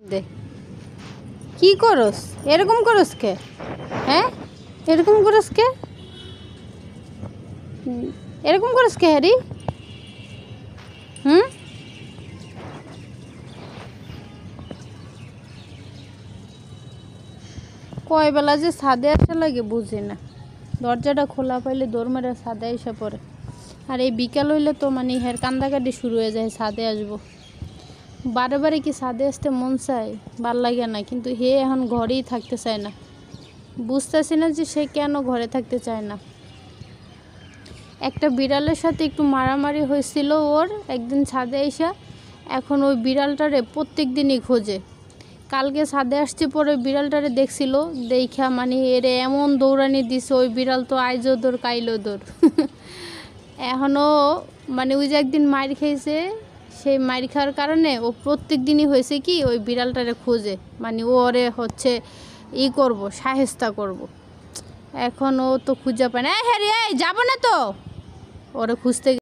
দে কি করস এরকম করস কে? হ্যাঁ এরকম করস কে? এরকম করস কে হ্যারি? কয় বেলা যে ছাদে আসা লাগে বুঝি না। দরজাটা খোলা পাইলে দৌড় মেরে ছাদে এসে পড়ে। আর এই বিকাল হইলে তো মানে হের কান্দাকাটি শুরু হয়ে যায় ছাদে আসবো। বারে বারে কি ছাদে আসতে মন চায়, ভাল লাগে না, কিন্তু হে এখন ঘরেই থাকতে চায় না। বুঝতেছি না যে সে কেন ঘরে থাকতে চায় না। একটা বিড়ালের সাথে একটু মারামারি হয়েছিল ওর একদিন ছাদে এসে। এখন ওই বিড়ালটারে প্রত্যেক দিনই খোঁজে। কালকে ছাদে আসছে পরে বিড়ালটারে দেখছিল, দেখা মানে এরে এমন দৌড়ানি দিছে, ওই বিড়াল তো আইজো দৌড় কাইলো দৌড়। এখনও মানে ওই যে একদিন মাইর খেয়েছে, সেই মাইর খাওয়ার কারণে ও প্রত্যেক দিনই হয়েছে কি ওই বিড়ালটারে খোঁজে, মানে ও ওরে হচ্ছে করব, সাহেস্তা করব। এখন ও তো খুঁজে পায় না। হ্যাঁ রে যাবো না তো, ওরে খুঁজতে